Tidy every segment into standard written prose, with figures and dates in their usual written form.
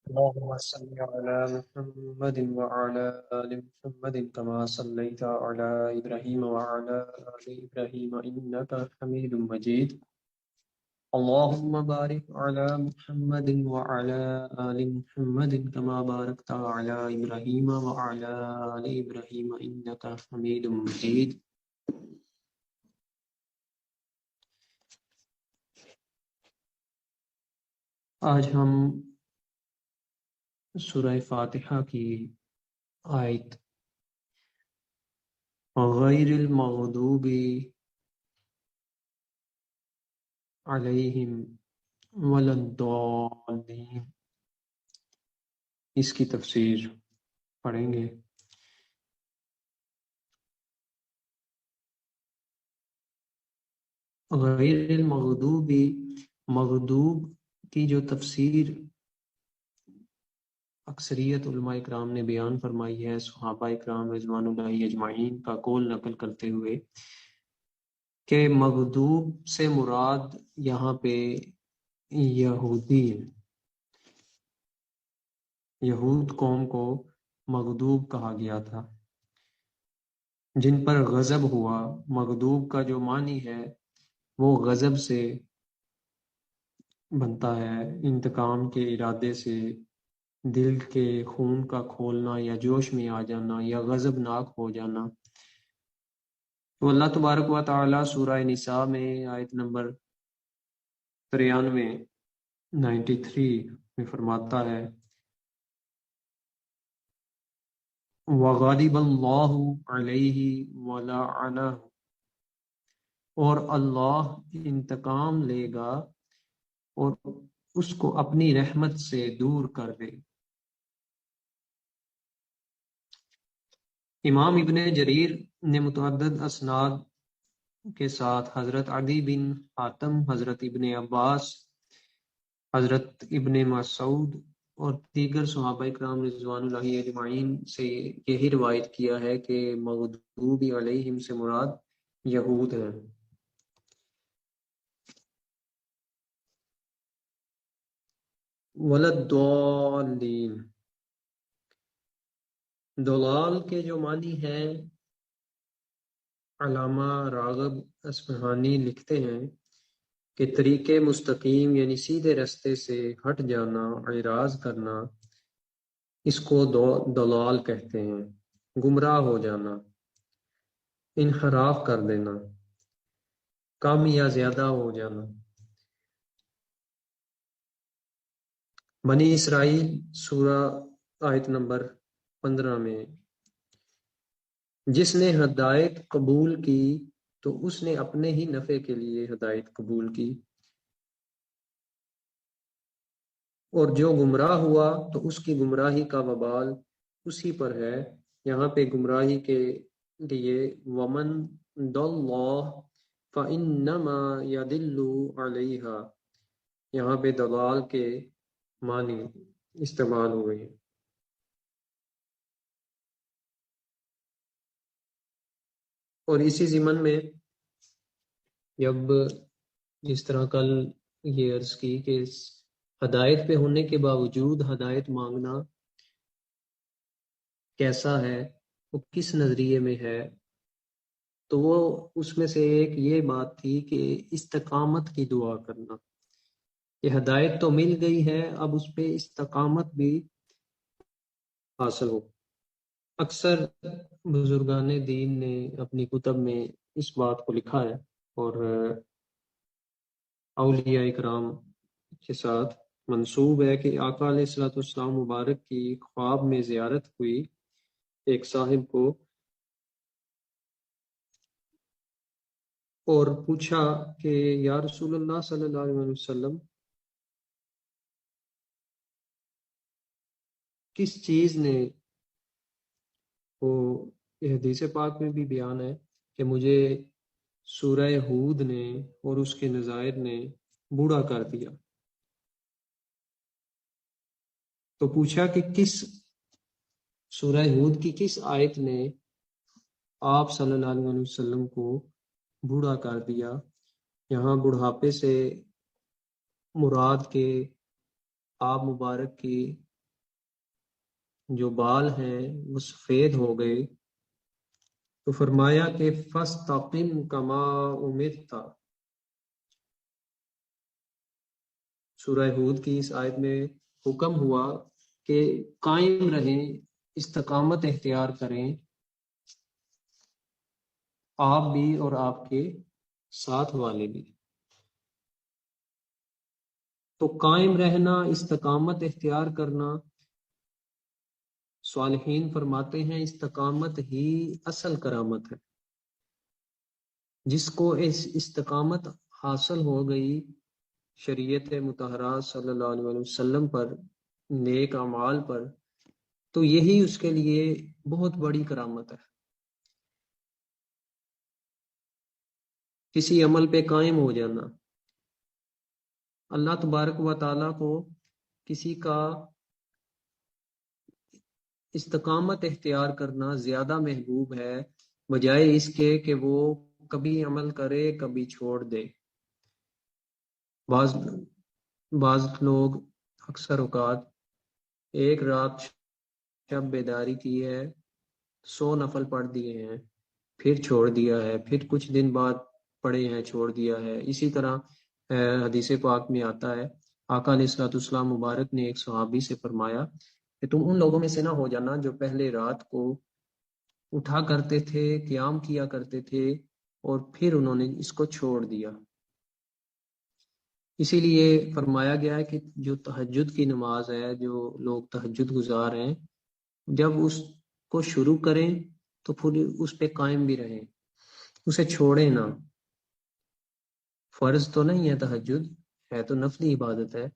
اللهم صل على محمد وعلى آل محمد كما صليت على إبراهيم وعلى آل إبراهيم إنك حميد مجيد. اللهم بارك على محمد وعلى آل محمد كما باركت على إبراهيم وعلى آل إبراهيم إنك حميد مجيد. آج ہم سورہ فاتحہ کی آیت غیر المغضوب علیہم ولا الضالین اس کی تفسیر پڑھیں گے۔ غیر المغضوب، مغضوب کی جو تفسیر اکثریت علماء اکرام نے بیان فرمائی ہے، صحابہ اکرام رضوان اللہ اجمعین کا قول نقل کرتے ہوئے، کہ مغضوب سے مراد یہاں پہ یہودی ہیں۔ یہود قوم کو مغضوب کہا گیا تھا، جن پر غضب ہوا۔ مغضوب کا جو معنی ہے وہ غضب سے بنتا ہے، انتقام کے ارادے سے، دل کے خون کا کھولنا یا جوش میں آ جانا یا غضب ناک ہو جانا۔ تو اللہ تبارک و تعالی سورہ نساء میں آیت نمبر 93 میں فرماتا ہے وَغَضِبَ اللَّهُ عَلَيْهِ وَلَعَنَهُ، اور اللہ انتقام لے گا اور اس کو اپنی رحمت سے دور کر دے۔ امام ابن جریر نے متعدد اسناد کے ساتھ حضرت عدی بن حاتم، حضرت ابن عباس، حضرت ابن مسعود اور دیگر صحابہ اکرام رضوان اللہ اجمعین سے یہی روایت کیا ہے کہ مغضوب علیہم سے مراد یہود ہیں۔ وَلَضَّالِّينَ، ضلال کے جو معنی ہیں، علامہ راغب اصفہانی لکھتے ہیں کہ طریق مستقیم یعنی سیدھے رستے سے ہٹ جانا، اعراض کرنا، اس کو ضلال کہتے ہیں۔ گمراہ ہو جانا، انحراف کر دینا، کم یا زیادہ ہو جانا۔ بنی اسرائیل سورہ آیت نمبر 15 میں، جس نے ہدایت قبول کی تو اس نے اپنے ہی نفع کے لیے ہدایت قبول کی، اور جو گمراہ ہوا تو اس کی گمراہی کا وبال اسی پر ہے۔ یہاں پہ گمراہی کے لیے ومن ضل فإنما يضل علیہا، یہاں پہ ضلال کے معنی استعمال ہوئے ہیں۔ اور اسی ضمن میں جب جس طرح کل یہ عرض کی کہ ہدایت پہ ہونے کے باوجود ہدایت مانگنا کیسا ہے، وہ کس نظریے میں ہے، تو وہ اس میں سے ایک یہ بات تھی کہ استقامت کی دعا کرنا، کہ ہدایت تو مل گئی ہے، اب اس پہ استقامت بھی حاصل ہو۔ اکثر بزرگان دین نے اپنی کتب میں اس بات کو لکھا ہے، اور اولیاء اکرام کے ساتھ منسوب ہے کہ آقا علیہ الصلوۃ والسلام مبارک کی خواب میں زیارت ہوئی ایک صاحب کو، اور پوچھا کہ یا رسول اللہ صلی اللہ علیہ وسلم، کس چیز نے، وہ یہ حدیث پاک میں بھی بیان ہے کہ مجھے سورہ ہود نے اور اس کے نظائر نے بوڑھا کر دیا، تو پوچھا کہ کس سورہ ہود کی کس آیت نے آپ صلی اللہ علیہ وسلم کو بوڑھا کر دیا۔ یہاں بڑھاپے سے مراد کے آپ مبارک کی جو بال ہیں وہ سفید ہو گئے، تو فرمایا کہ فَاسْتَقِمْ كَمَا أُمِرْتَ۔ سورہ ہود کی اس آیت میں حکم ہوا کہ قائم رہیں، استقامت اختیار کریں، آپ بھی اور آپ کے ساتھ والے بھی۔ تو قائم رہنا، استقامت اختیار کرنا، صالحین فرماتے ہیں استقامت ہی اصل کرامت ہے۔ جس کو اس استقامت حاصل ہو گئی شریعت مطہرہ صلی اللہ علیہ وسلم پر، نیک اعمال پر، تو یہی اس کے لیے بہت بڑی کرامت ہے۔ کسی عمل پہ قائم ہو جانا، اللہ تبارک و تعالیٰ کو کسی کا استقامت اختیار کرنا زیادہ محبوب ہے بجائے اس کے کہ وہ کبھی عمل کرے کبھی چھوڑ دے۔ بعض لوگ اکثر اوقات ایک رات شب بیداری کی ہے، 100 نفل پڑھ دیے ہیں، پھر چھوڑ دیا ہے، پھر کچھ دن بعد پڑھے ہیں چھوڑ دیا ہے۔ اسی طرح حدیث پاک میں آتا ہے، آقا علیہ الصلوۃ والسلام مبارک نے ایک صحابی سے فرمایا کہ تم ان لوگوں میں سے نہ ہو جانا جو پہلے رات کو اٹھا کرتے تھے، قیام کیا کرتے تھے، اور پھر انہوں نے اس کو چھوڑ دیا۔ اسی لیے فرمایا گیا ہے کہ جو تہجد کی نماز ہے، جو لوگ تہجد گزار ہیں، جب اس کو شروع کریں تو پھر اس پہ قائم بھی رہیں، اسے چھوڑیں نہ۔ فرض تو نہیں ہے تہجد، ہے تو نفلی عبادت ہے،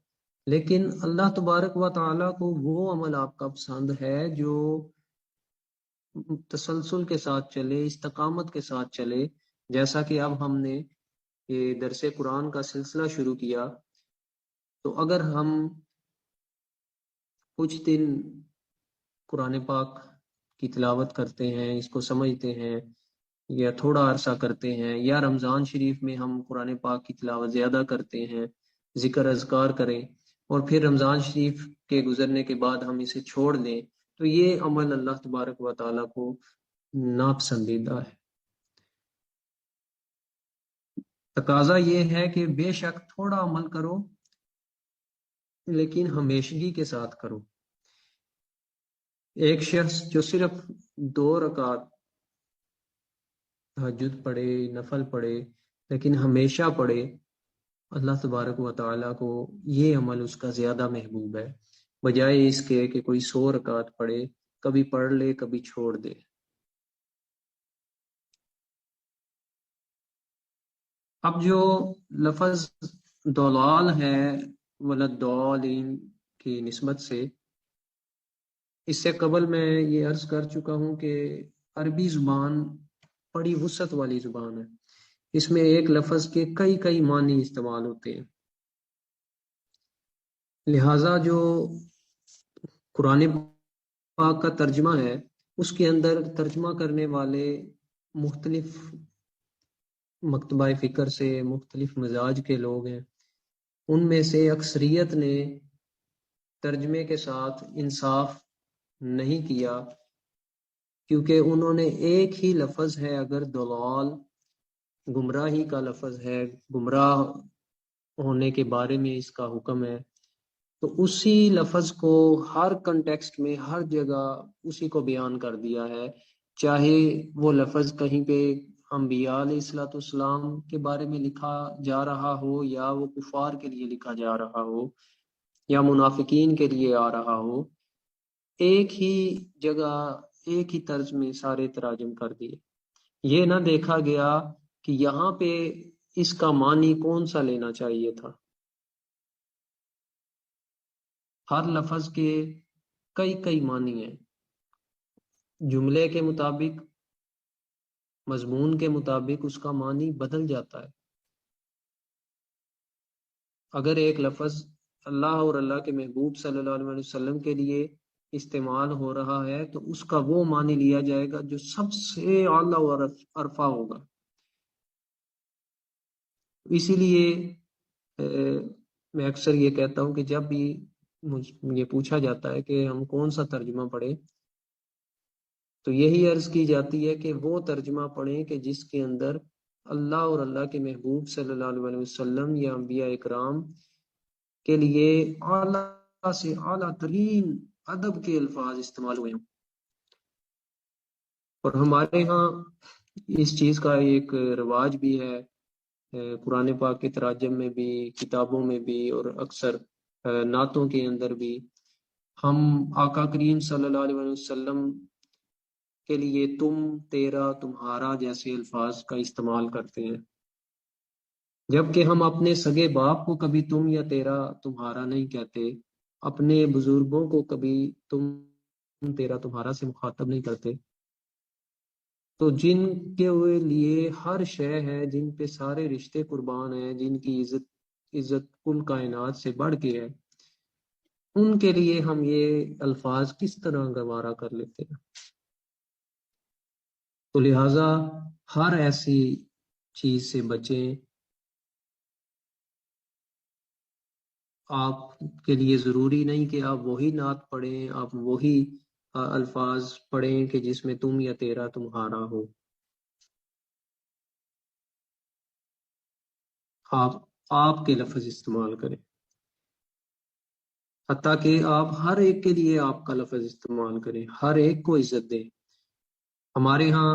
لیکن اللہ تبارک و تعالیٰ کو وہ عمل آپ کا پسند ہے جو تسلسل کے ساتھ چلے، استقامت کے ساتھ چلے۔ جیسا کہ اب ہم نے یہ درس قرآن کا سلسلہ شروع کیا، تو اگر ہم کچھ دن قرآن پاک کی تلاوت کرتے ہیں، اس کو سمجھتے ہیں، یا تھوڑا عرصہ کرتے ہیں، یا رمضان شریف میں ہم قرآن پاک کی تلاوت زیادہ کرتے ہیں، ذکر اذکار کریں، اور پھر رمضان شریف کے گزرنے کے بعد ہم اسے چھوڑ دیں، تو یہ عمل اللہ تبارک و تعالیٰ کو ناپسندیدہ ہے۔ تقاضا یہ ہے کہ بے شک تھوڑا عمل کرو لیکن ہمیشگی کے ساتھ کرو۔ ایک شخص جو صرف 2 رکعت تہجد پڑھے، نفل پڑھے، لیکن ہمیشہ پڑھے، اللہ تبارک و تعالیٰ کو یہ عمل اس کا زیادہ محبوب ہے بجائے اس کے کہ کوئی 100 رکعت پڑھے، کبھی پڑھ لے کبھی چھوڑ دے۔ اب جو لفظ دولال ہے ولدالین کی نسبت سے، اس سے قبل میں یہ عرض کر چکا ہوں کہ عربی زبان بڑی وسعت والی زبان ہے، اس میں ایک لفظ کے کئی معنی استعمال ہوتے ہیں، لہٰذا جو قرآن پاک کا ترجمہ ہے اس کے اندر ترجمہ کرنے والے مختلف مکتبہ فکر سے، مختلف مزاج کے لوگ ہیں، ان میں سے اکثریت نے ترجمے کے ساتھ انصاف نہیں کیا، کیونکہ انہوں نے ایک ہی لفظ ہے، اگر دلال گمراہی کا لفظ ہے، گمراہ ہونے کے بارے میں اس کا حکم ہے، تو اسی لفظ کو ہر کنٹیکسٹ میں ہر جگہ اسی کو بیان کر دیا ہے، چاہے وہ لفظ کہیں پہ انبیاء علیہ الصلوۃ والسلام کے بارے میں لکھا جا رہا ہو، یا وہ کفار کے لیے لکھا جا رہا ہو، یا منافقین کے لیے آ رہا ہو، ایک ہی جگہ ایک ہی طرز میں سارے تراجم کر دیے۔ یہ نہ دیکھا گیا کہ یہاں پہ اس کا معنی کون سا لینا چاہیے تھا۔ ہر لفظ کے کئی معنی ہیں، جملے کے مطابق، مضمون کے مطابق اس کا معنی بدل جاتا ہے۔ اگر ایک لفظ اللہ اور اللہ کے محبوب صلی اللہ علیہ وسلم کے لیے استعمال ہو رہا ہے تو اس کا وہ معنی لیا جائے گا جو سب سے اعلیٰ اور عرفہ ہوگا۔ اسی لیے میں اکثر یہ کہتا ہوں کہ جب بھی یہ پوچھا جاتا ہے کہ ہم کون سا ترجمہ پڑھیں، تو یہی عرض کی جاتی ہے کہ وہ ترجمہ پڑھیں کہ جس کے اندر اللہ اور اللہ کے محبوب صلی اللہ علیہ وسلم یا انبیاء اکرام کے لیے اعلیٰ سے اعلیٰ ترین ادب کے الفاظ استعمال ہوئے ہوں۔ اور ہمارے ہاں اس چیز کا ایک رواج بھی ہے، قرآن پاک کے تراجم میں بھی، کتابوں میں بھی، اور اکثر نعتوں کے اندر بھی ہم آقا کریم صلی اللہ علیہ وسلم کے لیے تم، تیرا، تمہارا جیسے الفاظ کا استعمال کرتے ہیں، جبکہ ہم اپنے سگے باپ کو کبھی تم یا تیرا تمہارا نہیں کہتے، اپنے بزرگوں کو کبھی تم، تیرا، تمہارا سے مخاطب نہیں کرتے۔ تو جن کے لیے ہر شے ہے، جن پہ سارے رشتے قربان ہیں، جن کی عزت کل کائنات سے بڑھ کے ہے، ان کے لیے ہم یہ الفاظ کس طرح گوارا کر لیتے ہیں؟ تو لہٰذا ہر ایسی چیز سے بچیں۔ آپ کے لیے ضروری نہیں کہ آپ وہی نعت پڑھیں، آپ وہی الفاظ پڑھیں کہ جس میں تم یا تیرا تمہارا ہو۔ آپ کے لفظ استعمال کریں، حتیٰ کہ آپ ہر ایک کے لیے آپ کا لفظ استعمال کریں، ہر ایک کو عزت دیں۔ ہمارے ہاں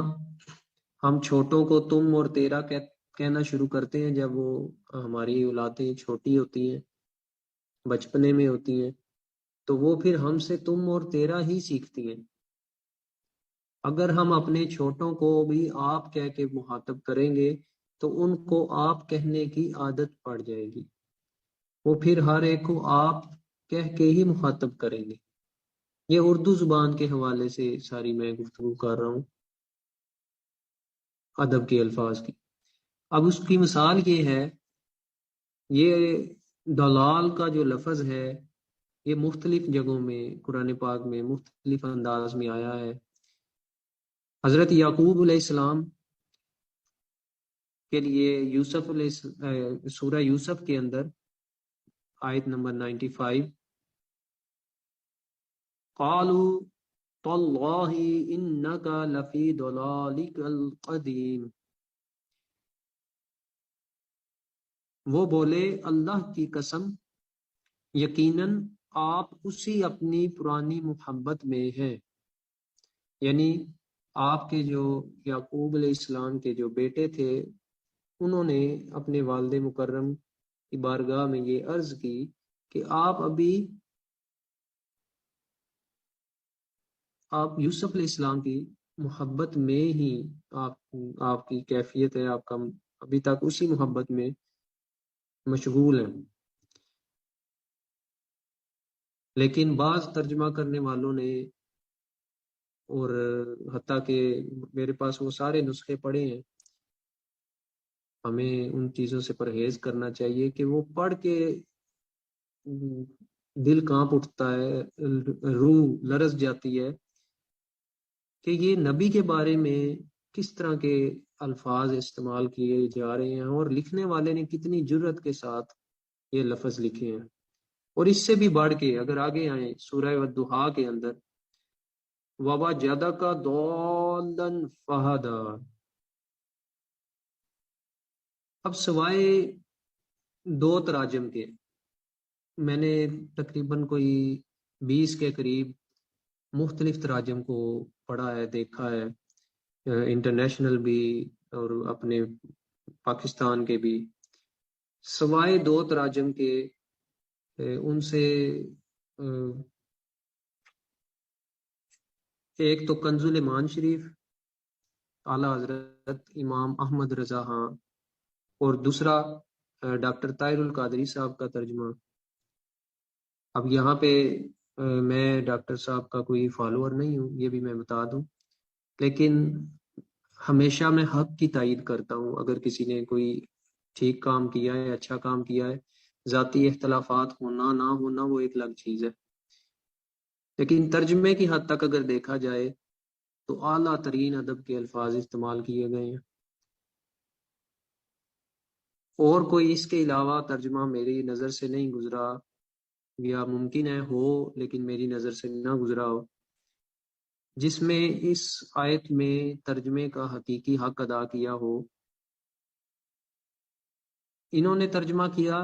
ہم چھوٹوں کو تم اور تیرا کہنا شروع کرتے ہیں جب وہ ہماری اولادیں چھوٹی ہوتی ہیں، بچپنے میں ہوتی ہیں، تو وہ پھر ہم سے تم اور تیرا ہی سیکھتی ہیں۔ اگر ہم اپنے چھوٹوں کو بھی آپ کہہ کے مخاطب کریں گے تو ان کو آپ کہنے کی عادت پڑ جائے گی، وہ پھر ہر ایک کو آپ کہہ کے ہی مخاطب کریں گے۔ یہ اردو زبان کے حوالے سے ساری میں گفتگو کر رہا ہوں، ادب کے الفاظ کی۔ اب اس کی مثال یہ ہے، یہ دلال کا جو لفظ ہے یہ مختلف جگہوں میں قرآن پاک میں مختلف انداز میں آیا ہے۔ حضرت یعقوب علیہ السلام کے لیے سورہ یوسف کے اندر آیت نمبر 95، قالوا تاللہ انک لفی ضلالک القدیم، وہ بولے اللہ کی قسم یقیناً آپ اسی اپنی پرانی محبت میں ہیں، یعنی آپ کے جو یعقوب علیہ السلام کے جو بیٹے تھے انہوں نے اپنے والد مکرم کی بارگاہ میں یہ عرض کی کہ آپ یوسف علیہ السلام کی محبت میں ہی آپ کی کیفیت ہے، آپ کا ابھی تک اسی محبت میں مشغول ہیں۔ لیکن بعض ترجمہ کرنے والوں نے، اور حتیٰ کہ میرے پاس وہ سارے نسخے پڑے ہیں، ہمیں ان چیزوں سے پرہیز کرنا چاہیے کہ وہ پڑھ کے دل کانپ اٹھتا ہے، روح لرز جاتی ہے کہ یہ نبی کے بارے میں کس طرح کے الفاظ استعمال کیے جا رہے ہیں، اور لکھنے والے نے کتنی جرت کے ساتھ یہ لفظ لکھے ہیں۔ اور اس سے بھی بڑھ کے اگر آگے آئیں سورہ والضحیٰ کے اندر، وَوَجَدَكَ ضَالًّا فَہَدَىٰ، اب سوائے دو تراجم کے میں نے تقریباً کوئی 20 کے قریب مختلف تراجم کو پڑھا ہے، دیکھا ہے، انٹرنیشنل بھی اور اپنے پاکستان کے بھی۔ سوائے دو تراجم کے ان سے ایک تو کنز الایمان شریف اعلیٰ حضرت امام احمد رضا خان، اور دوسرا ڈاکٹر طاہر القادری صاحب کا ترجمہ۔ اب یہاں پہ میں ڈاکٹر صاحب کا کوئی فالوور نہیں ہوں، یہ بھی میں بتا دوں، لیکن ہمیشہ میں حق کی تائید کرتا ہوں۔ اگر کسی نے کوئی ٹھیک کام کیا ہے، اچھا کام کیا ہے، ذاتی اختلافات ہونا نہ ہونا وہ ایک الگ چیز ہے، لیکن ترجمے کی حد تک اگر دیکھا جائے تو اعلیٰ ترین ادب کے الفاظ استعمال کیے گئے ہیں۔ اور کوئی اس کے علاوہ ترجمہ میری نظر سے نہیں گزرا یا ممکن ہے ہو لیکن میری نظر سے نہ گزرا ہو، جس میں اس آیت میں ترجمے کا حقیقی حق ادا کیا ہو۔ انہوں نے ترجمہ کیا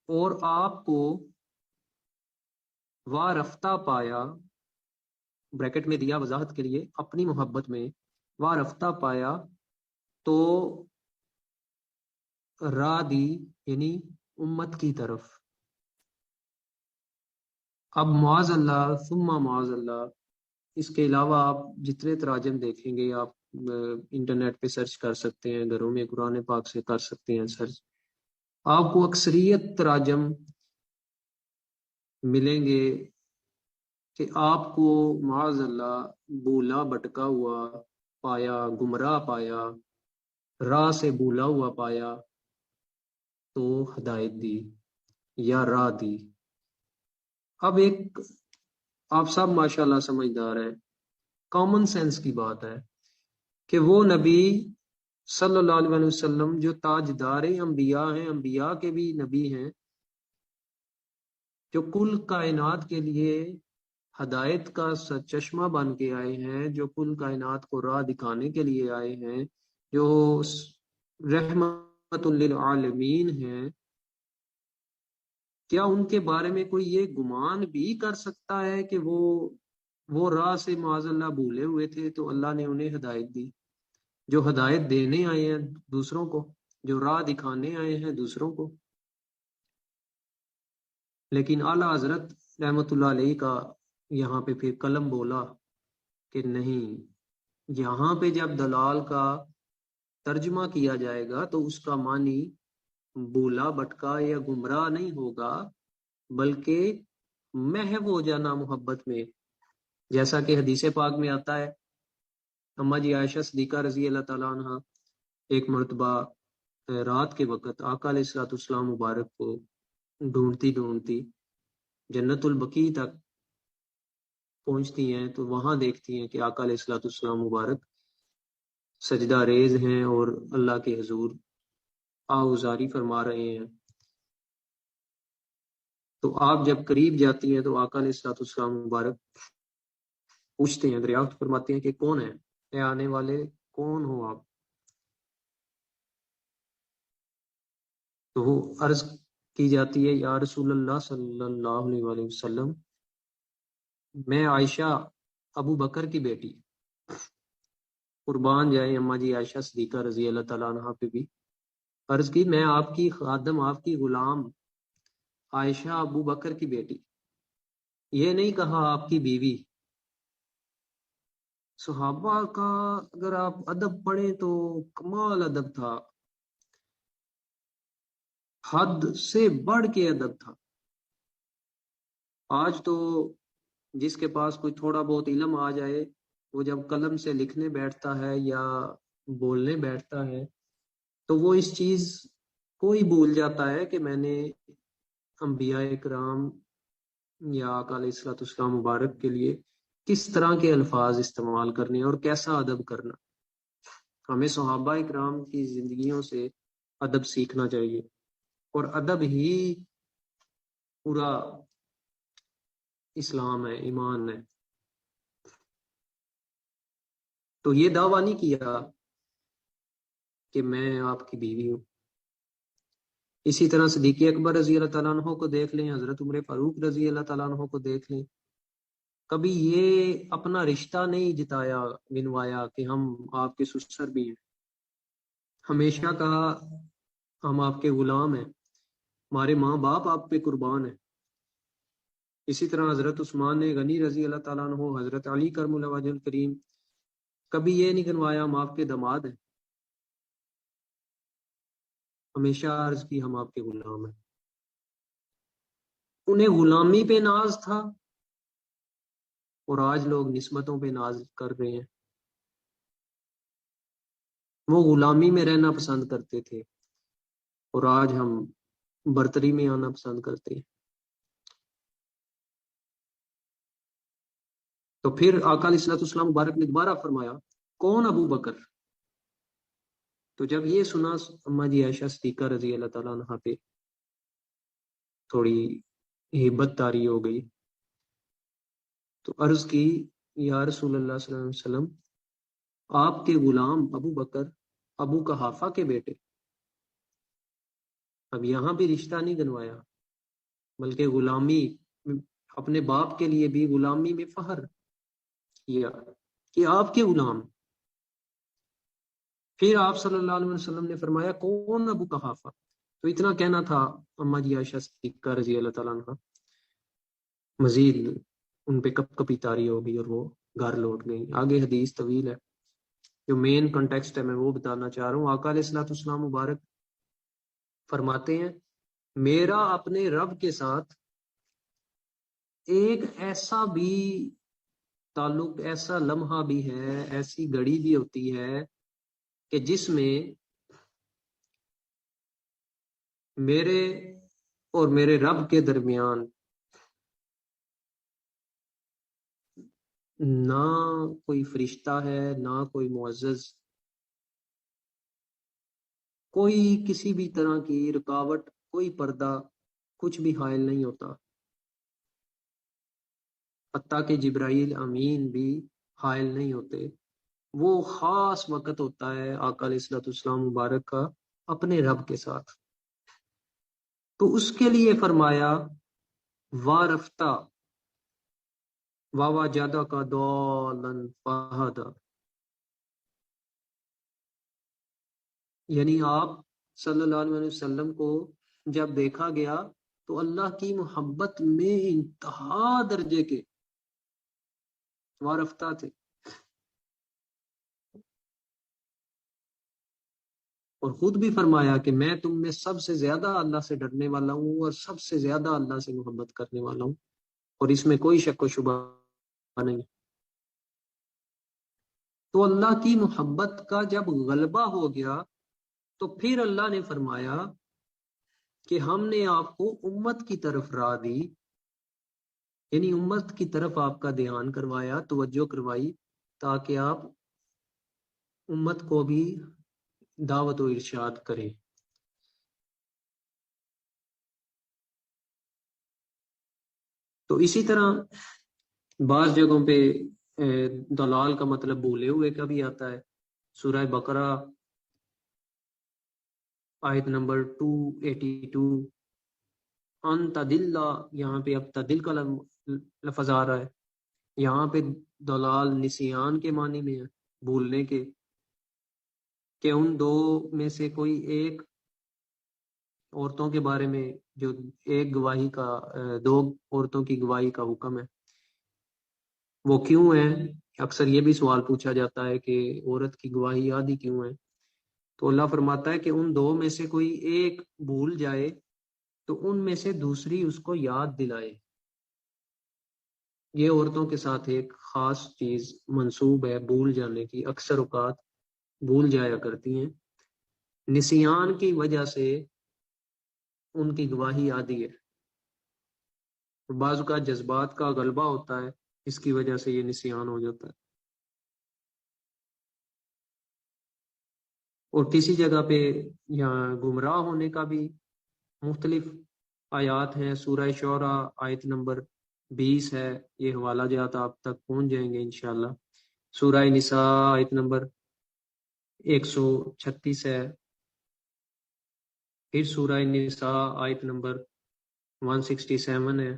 اور آپ کو وارفتہ پایا، بریکٹ میں دیا وضاحت کے لیے، اپنی محبت میں وارفتہ پایا تو راہ دی، یعنی امت کی طرف۔ اب معاذ اللہ ثم معاذ اللہ، اس کے علاوہ آپ جتنے تراجم دیکھیں گے، آپ انٹرنیٹ پہ سرچ کر سکتے ہیں، گھروں میں قرآن پاک سے کر سکتے ہیں سرچ، آپ کو اکثریت تراجم ملیں گے کہ آپ کو معاذ اللہ بولا بٹکا ہوا پایا، گمراہ پایا، راہ سے بولا ہوا پایا تو ہدایت دی یا راہ دی۔ اب ایک، آپ سب ماشاءاللہ سمجھدار ہیں، کامن سینس کی بات ہے کہ وہ نبی صلی اللہ علیہ وسلم جو تاجدار انبیاء ہیں، انبیاء کے بھی نبی ہیں، جو کل کائنات کے لیے ہدایت کا چشمہ بن کے آئے ہیں، جو کل کائنات کو راہ دکھانے کے لیے آئے ہیں، جو رحمت للعالمین ہیں، کیا ان کے بارے میں کوئی یہ گمان بھی کر سکتا ہے کہ وہ راہ سے معاذ اللہ بھولے ہوئے تھے تو اللہ نے انہیں ہدایت دی؟ جو ہدایت دینے آئے ہیں دوسروں کو، جو راہ دکھانے آئے ہیں دوسروں کو۔ لیکن اعلیٰ حضرت رحمت اللہ علیہ کا یہاں پہ پھر قلم بولا کہ نہیں، یہاں پہ جب دلال کا ترجمہ کیا جائے گا تو اس کا معنی بولا بٹکا یا گمراہ نہیں ہوگا، بلکہ محو ہو جانا محبت میں، جیسا کہ حدیث پاک میں آتا ہے۔ اما جی عائشہ صدیقہ رضی اللہ تعالیٰ عنہ ایک مرتبہ رات کے وقت آقا علیہ الصلوۃ والسلام مبارک کو ڈھونڈتی ڈھونڈتی جنت البقیع تک پہنچتی ہیں تو وہاں دیکھتی ہیں کہ آقا علیہ الصلوۃ والسلام مبارک سجدہ ریز ہیں اور اللہ کے حضور آہوزاری فرما رہے ہیں۔ تو آپ جب قریب جاتی ہیں تو آقا علیہ الصلوۃ والسلام مبارک پوچھتے ہیں، دریافت فرماتے ہیں کہ کون ہے، اے آنے والے کون ہو آپ؟ تو وہ عرض کی جاتی ہے، یا رسول اللہ صلی اللہ علیہ وسلم، میں عائشہ ابو بکر کی بیٹی، قربان جائیں اما جی عائشہ صدیقہ رضی اللہ تعالیٰ عنہ پہ بھی۔ عرض کی، میں آپ کی خادم، آپ کی غلام عائشہ ابو بکر کی بیٹی، یہ نہیں کہا آپ کی بیوی۔ صحابہ کا اگر آپ ادب پڑھیں تو کمال ادب تھا، حد سے بڑھ کے ادب تھا۔ آج تو جس کے پاس کوئی تھوڑا بہت علم آ جائے، وہ جب قلم سے لکھنے بیٹھتا ہے یا بولنے بیٹھتا ہے تو وہ اس چیز کو ہی بھول جاتا ہے کہ میں نے انبیاء کرام یا آقا علیہ الصلوۃ والسلام مبارک کے لیے کس طرح کے الفاظ استعمال کرنے اور کیسا ادب کرنا۔ ہمیں صحابہ کرام کی زندگیوں سے ادب سیکھنا چاہیے، اور ادب ہی پورا اسلام ہے، ایمان ہے۔ تو یہ دعویٰ نہیں کیا کہ میں آپ کی بیوی ہوں۔ اسی طرح صدیق اکبر رضی اللہ تعالیٰ عنہ کو دیکھ لیں، حضرت عمر فاروق رضی اللہ تعالیٰ عنہ کو دیکھ لیں، کبھی یہ اپنا رشتہ نہیں جتایا گنوایا کہ ہم آپ کے سسر بھی ہیں، ہمیشہ کہا ہم آپ کے غلام ہیں، ہمارے ماں باپ آپ پہ قربان ہیں۔ اسی طرح حضرت عثمان غنی رضی اللہ تعالیٰ عنہ، حضرت علی کرم اللہ وجہ الکریم، کبھی یہ نہیں گنوایا ہم آپ کے داماد ہیں، ہمیشہ عرض کی ہم آپ کے غلام ہیں۔ انہیں غلامی پہ ناز تھا، اور آج لوگ نسبتوں پہ ناز کر رہے ہیں۔ وہ غلامی میں رہنا پسند کرتے تھے، اور آج ہم برتری میں آنا پسند کرتے ہیں۔ تو پھر آقا علیہ الصلوۃ والسلام مبارک نے دوبارہ فرمایا، کون ابو بکر؟ تو جب یہ سنا، اما جی عائشہ صدیقہ رضی اللہ تعالیٰ عنہ پہ تھوڑی ہیبت طاری ہو گئی، تو عرض کی یا رسول اللہ صلی اللہ علیہ وسلم، آپ کے غلام ابو بکر ابو قحافہ کے بیٹے، اب یہاں بھی رشتہ نہیں گنوایا بلکہ غلامی، اپنے باپ کے لیے بھی غلامی میں فخر کیا کہ آپ کے غلام۔ پھر آپ صلی اللہ علیہ وسلم نے فرمایا کون ابو قحافہ؟ تو اتنا کہنا تھا اما جی عائشہ صدیقہ رضی اللہ تعالیٰ عنہ، مزید ان پہ کپ کپی طاری ہو گئی اور وہ گھر لوٹ گئی۔ آگے حدیث طویل ہے، جو مین کنٹیکسٹ ہے میں وہ بتانا چاہ رہا ہوں۔ آقا علیہ الصلوۃ والسلام مبارک فرماتے ہیں میرا اپنے رب کے ساتھ ایک ایسا بھی تعلق، ایسا لمحہ بھی ہے، ایسی گھڑی بھی ہوتی ہے کہ جس میں میرے اور میرے رب کے درمیان نہ کوئی فرشتہ ہے، نہ کوئی معزز، کوئی کسی بھی طرح کی رکاوٹ، کوئی پردہ، کچھ بھی حائل نہیں ہوتا، حتیٰ کہ جبرائیل امین بھی حائل نہیں ہوتے۔ وہ خاص وقت ہوتا ہے آقا علیہ الصلوۃ والسلام مبارک کا اپنے رب کے ساتھ۔ تو اس کے لیے فرمایا وارفتہ واوا جادہ کا دولن فہدا، یعنی آپ صلی اللہ علیہ وسلم کو جب دیکھا گیا تو اللہ کی محبت میں انتہا درجے کے وارفتہ تھے، اور خود بھی فرمایا کہ میں تم میں سب سے زیادہ اللہ سے ڈرنے والا ہوں اور سب سے زیادہ اللہ سے محبت کرنے والا ہوں، اور اس میں کوئی شک و شبہ نہیں۔ تو اللہ کی محبت کا جب غلبہ ہو گیا تو پھر اللہ نے فرمایا کہ ہم نے آپ کو امت کی طرف راہ دی، یعنی امت کی طرف آپ کا دھیان کروایا، توجہ کروائی، تاکہ آپ امت کو بھی دعوت و ارشاد کریں۔ تو اسی طرح بعض جگہوں پہ دلال کا مطلب بھولے ہوئے کا بھی آتا ہے۔ سورہ بقرہ آیت نمبر 282، ان تدل، یہاں پہ اب تدل کا لفظ آ رہا ہے، یہاں پہ دلال نسیان کے معنی میں ہے، بھولنے کے، کہ ان دو میں سے کوئی ایک عورتوں کے بارے میں جو ایک گواہی کا، دو عورتوں کی گواہی کا حکم ہے، وہ کیوں ہے؟ اکثر یہ بھی سوال پوچھا جاتا ہے کہ عورت کی گواہی آدھی کیوں ہے؟ تو اللہ فرماتا ہے کہ ان دو میں سے کوئی ایک بھول جائے تو ان میں سے دوسری اس کو یاد دلائے۔ یہ عورتوں کے ساتھ ایک خاص چیز منسوب ہے بھول جانے کی، اکثر اوقات بھول جایا کرتی ہیں، نسیان کی وجہ سے ان کی گواہی آدھی ہے، بعض کا جذبات کا غلبہ ہوتا ہے، اس کی وجہ سے یہ نسیان ہو جاتا ہے۔ اور کسی جگہ پہ یہاں گمراہ ہونے کا بھی مختلف آیات ہیں۔ سورہ شعراء آیت نمبر 20 ہے، یہ حوالہ جات آپ تک پہنچ جائیں گے انشاءاللہ۔ سورہ نساء آیت نمبر 136 ہے، پھر سورہ نساء آیت نمبر 167 ہے،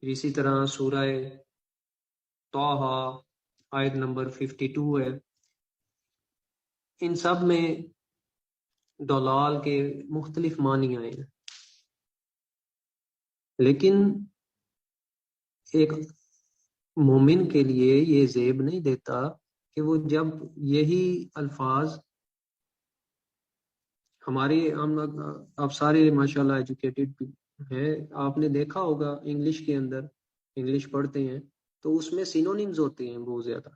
اسی طرح سورہ طٰہٰ آیت نمبر 52 ہے۔ ان سب میں دلال کے مختلف معنی آئے ہیں، لیکن ایک مومن کے لیے یہ زیب نہیں دیتا کہ وہ جب یہی الفاظ ہمارے ہم آپ سارے ماشاءاللہ ایجوکیٹڈ ہیں، آپ نے دیکھا ہوگا انگلش کے اندر، انگلش پڑھتے ہیں تو اس میں سینونیمز ہوتے ہیں بہت زیادہ،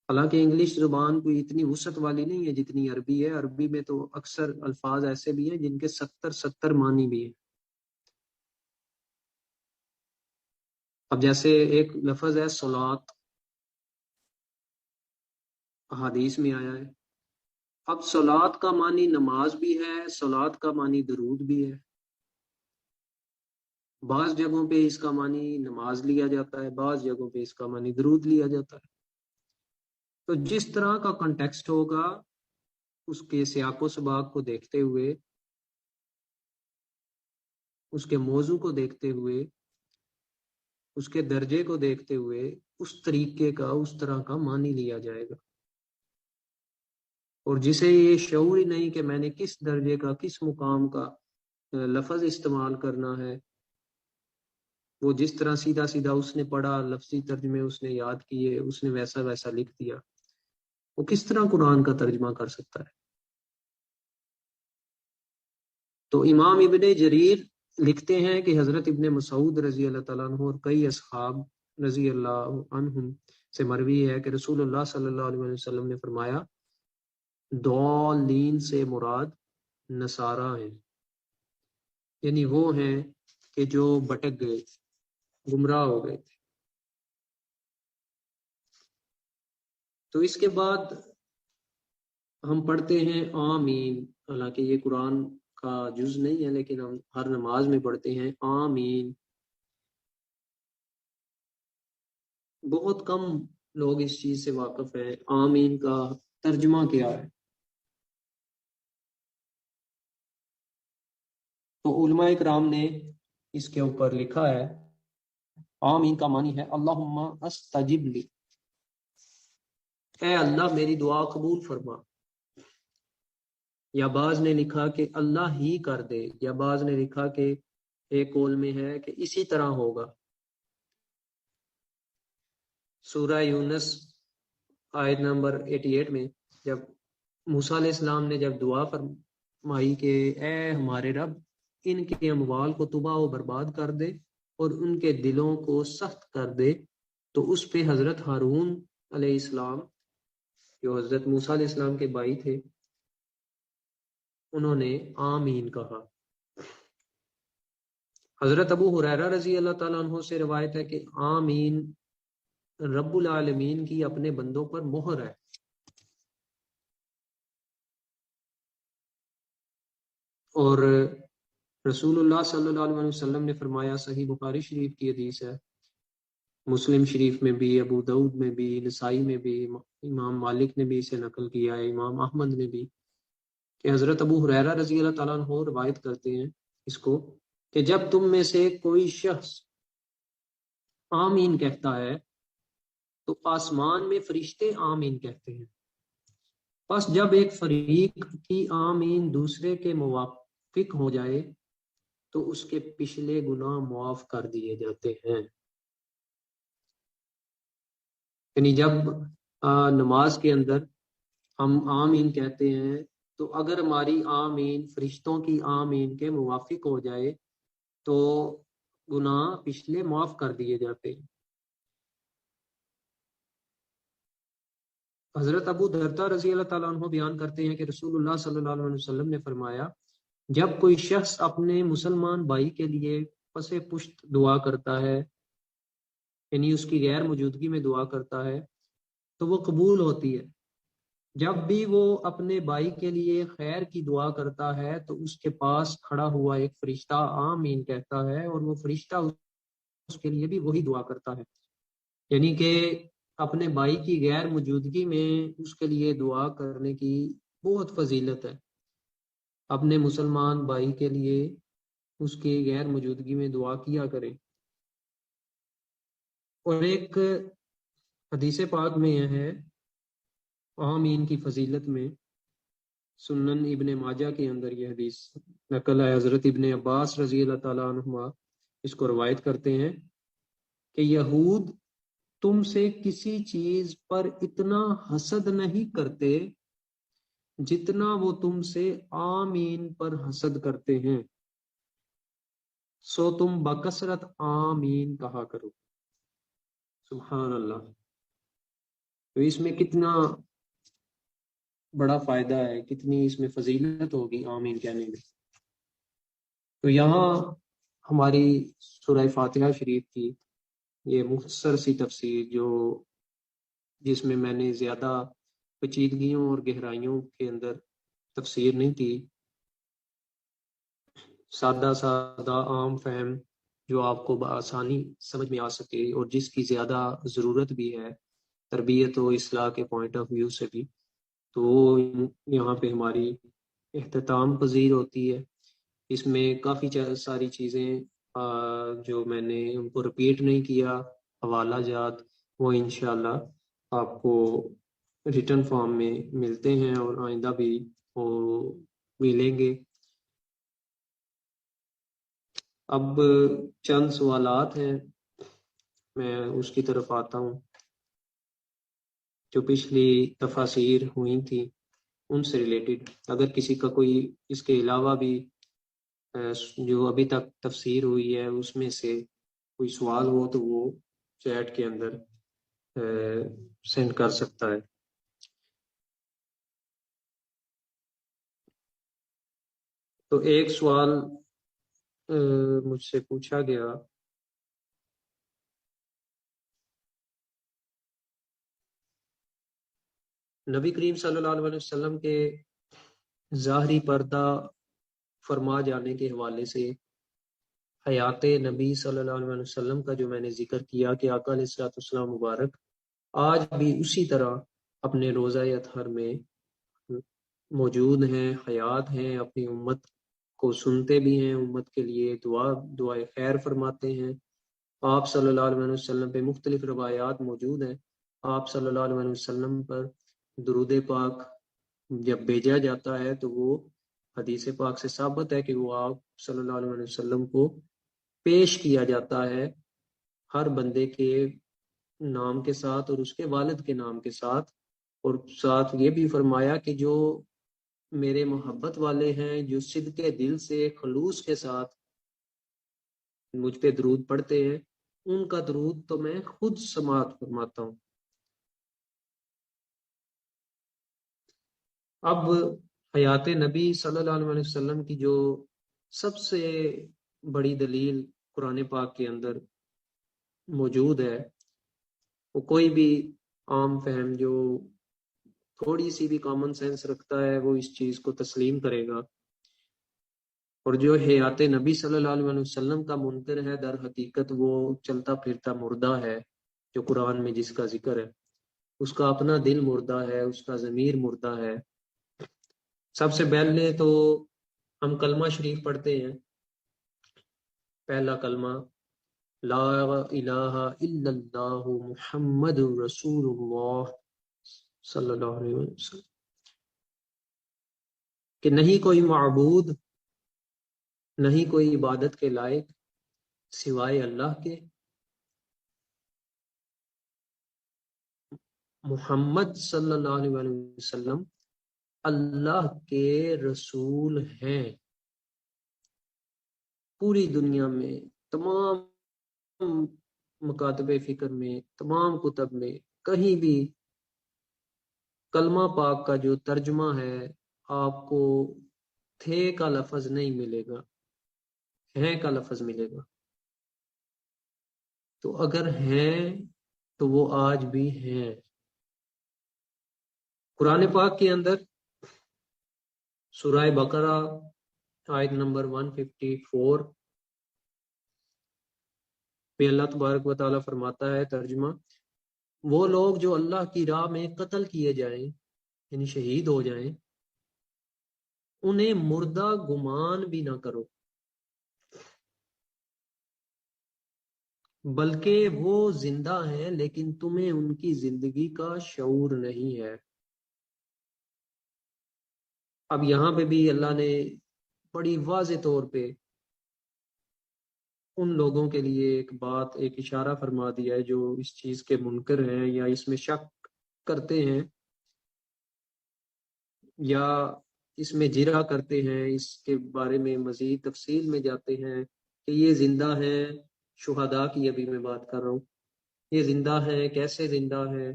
حالانکہ انگلش زبان کوئی اتنی وسعت والی نہیں ہے جتنی عربی ہے۔ عربی میں تو اکثر الفاظ ایسے بھی ہیں جن کے 70 معنی بھی ہیں۔ اب جیسے ایک لفظ ہے صلاۃ، احادیث میں آیا ہے، اب صلاۃ کا معنی نماز بھی ہے، صلاۃ کا معنی درود بھی ہے، بعض جگہوں پہ اس کا معنی نماز لیا جاتا ہے، بعض جگہوں پہ اس کا معنی درود لیا جاتا ہے۔ تو جس طرح کا کنٹیکسٹ ہوگا، اس کے سیاق و سباق کو دیکھتے ہوئے، اس کے موضوع کو دیکھتے ہوئے، اس کے درجے کو دیکھتے ہوئے، اس طریقے کا، اس طرح کا معنی لیا جائے گا۔ اور جسے یہ شعور ہی نہیں کہ میں نے کس درجے کا، کس مقام کا لفظ استعمال کرنا ہے، وہ جس طرح سیدھا سیدھا اس نے پڑھا، لفظی ترجمے اس نے یاد کیے، اس نے ویسا ویسا لکھ دیا، وہ کس طرح قرآن کا ترجمہ کر سکتا ہے؟ تو امام ابن جریر لکھتے ہیں کہ حضرت ابن مسعود رضی اللہ تعالیٰ عنہ اور کئی اصحاب رضی اللہ عنہم سے مروی ہے کہ رسول اللہ صلی اللہ علیہ وسلم نے فرمایا، ضالین سے مراد نصارہ ہیں، یعنی وہ ہیں کہ جو بھٹک گئے تھے، گمراہ ہو گئے تھے۔ تو اس کے بعد ہم پڑھتے ہیں آمین، حالانکہ یہ قرآن کا جز نہیں ہے لیکن ہم ہر نماز میں پڑھتے ہیں آمین۔ بہت کم لوگ اس چیز سے واقف ہیں آمین کا ترجمہ کیا ہے۔ تو علماء کرام نے اس کے اوپر لکھا ہے، آمین کا معنی ہے اللہم استجب لی، اے اللہ میری دعا قبول فرما، یا بعض نے لکھا کہ اللہ ہی کر دے، یا بعض نے لکھا کہ ایک قول میں ہے کہ اسی طرح ہوگا۔ سورہ یونس آیت نمبر 88 میں جب موسیٰ علیہ السلام نے جب دعا فرمائی کہ اے ہمارے رب ان کے اموال کو تباہ و برباد کر دے اور ان کے دلوں کو سخت کر دے، تو اس پہ حضرت ہارون علیہ السلام جو حضرت موسیٰ علیہ السلام کے بھائی تھے، انہوں نے آمین کہا۔ حضرت ابو ہریرہ رضی اللہ تعالیٰ عنہ سے روایت ہے کہ آمین رب العالمین کی اپنے بندوں پر مہر ہے۔ اور رسول اللہ صلی اللہ علیہ وسلم نے فرمایا، صحیح بخاری شریف کی حدیث ہے، مسلم شریف میں بھی، ابو داؤد میں بھی، نسائی میں بھی، امام مالک نے بھی اسے نقل کیا ہے، امام احمد نے بھی، کہ حضرت ابو ہریرہ رضی اللہ تعالیٰ عنہ روایت کرتے ہیں اس کو کہ جب تم میں سے کوئی شخص آمین کہتا ہے تو آسمان میں فرشتے آمین کہتے ہیں، پس جب ایک فریق کی آمین دوسرے کے موافق ہو جائے تو اس کے پچھلے گناہ معاف کر دیے جاتے ہیں۔ یعنی جب نماز کے اندر ہم آمین کہتے ہیں تو اگر ہماری آمین فرشتوں کی آمین کے موافق ہو جائے تو گناہ پچھلے معاف کر دیے جاتے ہیں۔ حضرت ابو دردہ رضی اللہ تعالیٰ عنہ بیان کرتے ہیں کہ رسول اللہ صلی اللہ علیہ وسلم نے فرمایا، جب کوئی شخص اپنے مسلمان بھائی کے لیے پس پشت دعا کرتا ہے، یعنی اس کی غیر موجودگی میں دعا کرتا ہے، تو وہ قبول ہوتی ہے۔ جب بھی وہ اپنے بھائی کے لیے خیر کی دعا کرتا ہے تو اس کے پاس کھڑا ہوا ایک فرشتہ آمین کہتا ہے، اور وہ فرشتہ اس کے لیے بھی وہی دعا کرتا ہے۔ یعنی کہ اپنے بھائی کی غیر موجودگی میں اس کے لیے دعا کرنے کی بہت فضیلت ہے۔ اپنے مسلمان بھائی کے لیے اس کی غیر موجودگی میں دعا کیا کریں۔ اور ایک حدیث پاک میں یہ ہے آمین کی فضیلت میں، سنن ابن ماجہ کے اندر یہ حدیث نقل ہے، حضرت ابن عباس رضی اللہ تعالیٰ عنہما اس کو روایت کرتے ہیں کہ یہود تم سے کسی چیز پر اتنا حسد نہیں کرتے جتنا وہ تم سے آمین پر حسد کرتے ہیں، سو تم بکثرت آمین کہا کرو۔ سبحان اللہ۔ تو اس میں کتنا بڑا فائدہ ہے، کتنی اس میں فضیلت ہوگی آمین کہنے میں۔ تو یہاں ہماری سورہ فاتحہ شریف کی یہ مختصر سی تفسیر جس میں میں نے زیادہ پیچیدگیوں اور گہرائیوں کے اندر تفسیر نہیں کی، سادہ سادہ عام فہم جو آپ کو بآسانی سمجھ میں آ سکے اور جس کی زیادہ ضرورت بھی ہے تربیت و اصلاح کے پوائنٹ آف ویو سے بھی، تو وہ یہاں پہ ہماری اختتام پذیر ہوتی ہے۔ اس میں کافی ساری چیزیں جو میں نے ان کو رپیٹ نہیں کیا، حوالہ جات، وہ انشاءاللہ آپ کو ریٹن فارم میں ملتے ہیں اور آئندہ بھی وہ ملیں گے۔ اب چند سوالات ہیں، میں اس کی طرف آتا ہوں جو پچھلی تفاسیر ہوئی تھیں ان سے ریلیٹڈ۔ اگر کسی کا کوئی اس کے علاوہ بھی جو ابھی تک تفسیر ہوئی ہے اس میں سے کوئی سوال ہو تو وہ چیٹ کے اندر سینڈ کر سکتا ہے۔ تو ایک سوال مجھ سے پوچھا گیا، نبی کریم صلی اللہ علیہ وسلم کے ظاہری پردہ فرما جانے کے حوالے سے حیات نبی صلی اللہ علیہ وسلم کا جو میں نے ذکر کیا کہ آقا علیہ الصلوۃ والسلام مبارک آج بھی اسی طرح اپنے روزہ اطہر میں موجود ہیں، حیات ہیں، اپنی امت کو سنتے بھی ہیں، امت کے لیے دعائے خیر فرماتے ہیں۔ آپ صلی اللہ علیہ وسلم پہ مختلف روایات موجود ہیں، آپ صلی اللہ علیہ وسلم پر درود پاک جب بھیجا جاتا ہے تو وہ حدیث پاک سے ثابت ہے کہ وہ آپ صلی اللہ علیہ وسلم کو پیش کیا جاتا ہے ہر بندے کے نام کے ساتھ اور اس کے والد کے نام کے ساتھ، اور ساتھ یہ بھی فرمایا کہ جو میرے محبت والے ہیں، جو صدق دل سے خلوص کے ساتھ مجھ پہ درود پڑھتے ہیں، ان کا درود تو میں خود سماعت فرماتا ہوں۔ اب حیات نبی صلی اللہ علیہ وسلم کی جو سب سے بڑی دلیل قرآن پاک کے اندر موجود ہے، وہ کوئی بھی عام فہم جو تھوڑی سی بھی کامن سینس رکھتا ہے وہ اس چیز کو تسلیم کرے گا، اور جو حیات نبی صلی اللہ علیہ وسلم کا منکر ہے در حقیقت وہ چلتا پھرتا مردہ ہے، جو قرآن میں جس کا ذکر ہے اس کا اپنا دل مردہ ہے، اس کا ضمیر مردہ ہے۔ سب سے پہلے تو ہم کلمہ شریف پڑھتے ہیں، پہلا کلمہ لا الہ الا اللہ محمد رسول اللہ صلی اللہ علیہ وسلم، کہ نہیں کوئی معبود، نہیں کوئی عبادت کے لائق سوائے اللہ کے، محمد صلی اللہ علیہ وسلم اللہ کے رسول ہیں۔ پوری دنیا میں تمام مکاتب فکر میں، تمام کتب میں کہیں بھی کلمہ پاک کا جو ترجمہ ہے آپ کو تھے کا لفظ نہیں ملے گا، ہیں کا لفظ ملے گا۔ تو اگر ہیں تو وہ آج بھی ہیں۔ قرآن پاک کے اندر سورہ بقرہ آیت نمبر 154 میں اللہ تبارک و تعالیٰ فرماتا ہے، ترجمہ، وہ لوگ جو اللہ کی راہ میں قتل کیے جائیں یعنی شہید ہو جائیں، انہیں مردہ گمان بھی نہ کرو، بلکہ وہ زندہ ہیں لیکن تمہیں ان کی زندگی کا شعور نہیں ہے۔ اب یہاں پہ بھی اللہ نے بڑی واضح طور پہ ان لوگوں کے لیے ایک بات، ایک اشارہ فرما دیا ہے جو اس چیز کے منکر ہیں یا اس میں شک کرتے ہیں یا اس میں جرا کرتے ہیں، اس کے بارے میں مزید تفصیل میں جاتے ہیں کہ یہ زندہ ہیں، شہداء کی ابھی میں بات کر رہا ہوں، یہ زندہ ہیں، کیسے زندہ ہیں؟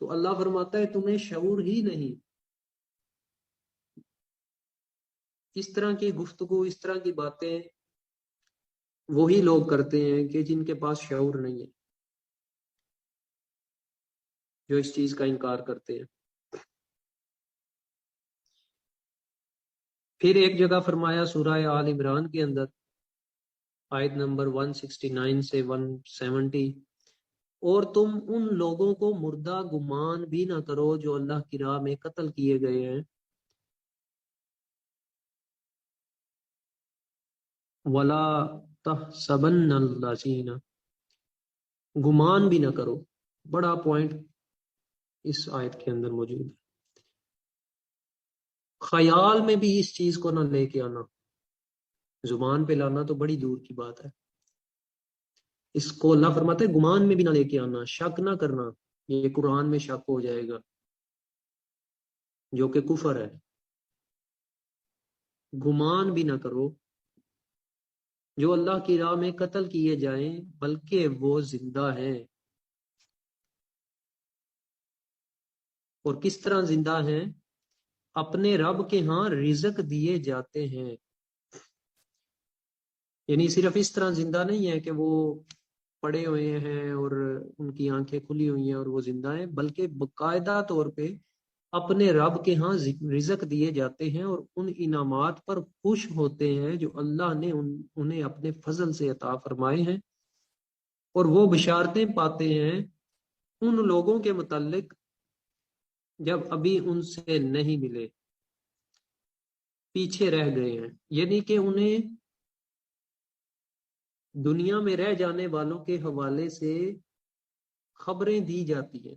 تو اللہ فرماتا ہے تمہیں شعور ہی نہیں۔ اس طرح کی گفتگو، اس طرح کی باتیں وہی لوگ کرتے ہیں کہ جن کے پاس شعور نہیں ہے، جو اس چیز کا انکار کرتے ہیں۔ پھر ایک جگہ فرمایا سورہ آل عمران کے اندر آیت نمبر 169 سے 170، اور تم ان لوگوں کو مردہ گمان بھی نہ کرو جو اللہ کی راہ میں قتل کیے گئے ہیں، ولا تحسبن الذین، گمان بھی نہ کرو، بڑا پوائنٹ اس آیت کے اندر موجود ہے، خیال میں بھی اس چیز کو نہ لے کے آنا، زبان پہ لانا تو بڑی دور کی بات ہے، اس کو اللہ فرماتا ہے گمان میں بھی نہ لے کے آنا، شک نہ کرنا یہ قرآن میں شک ہو جائے گا جو کہ کفر ہے، گمان بھی نہ کرو جو اللہ کی راہ میں قتل کیے جائیں بلکہ وہ زندہ ہیں، اور کس طرح زندہ ہیں؟ اپنے رب کے ہاں رزق دیے جاتے ہیں، یعنی صرف اس طرح زندہ نہیں ہے کہ وہ پڑے ہوئے ہیں اور ان کی آنکھیں کھلی ہوئی ہیں اور وہ زندہ ہیں، بلکہ باقاعدہ طور پہ اپنے رب کے ہاں رزق دیے جاتے ہیں اور ان انعامات پر خوش ہوتے ہیں جو اللہ نے انہیں اپنے فضل سے عطا فرمائے ہیں، اور وہ بشارتیں پاتے ہیں ان لوگوں کے متعلق جب ابھی ان سے نہیں ملے، پیچھے رہ گئے ہیں، یعنی کہ انہیں دنیا میں رہ جانے والوں کے حوالے سے خبریں دی جاتی ہیں،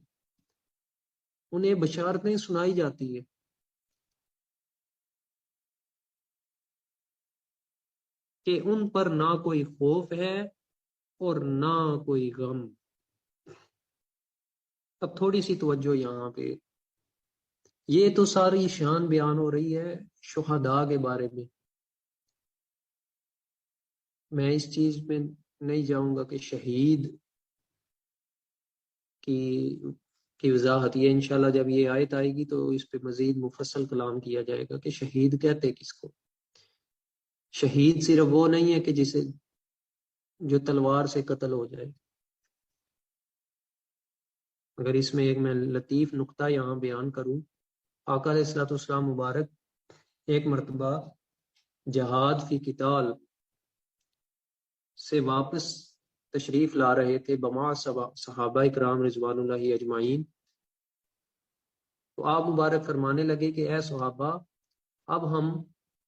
انہیں بشارتیں سنائی جاتی ہیں کہ ان پر نہ کوئی خوف ہے اور نہ کوئی غم۔ اب تھوڑی سی توجہ یہاں پہ، یہ تو ساری شان بیان ہو رہی ہے شہداء کے بارے میں، میں اس چیز میں نہیں جاؤں گا کہ شہید کی وضاحت، یہ انشاءاللہ جب یہ آیت آئے گی تو اس پہ مزید مفصل کلام کیا جائے گا کہ شہید کہتے کس کو۔ شہید صرف وہ نہیں ہے کہ جسے جو تلوار سے قتل ہو جائے، اگر اس میں ایک میں لطیف نقطہ یہاں بیان کروں، آقا علیہ الصلوۃ والسلام مبارک ایک مرتبہ جہاد فی قتال سے واپس تشریف لا رہے تھے بما صحابہ کرام رضوان اللہ اجمعین، تو آپ مبارک فرمانے لگے کہ اے صحابہ، اب ہم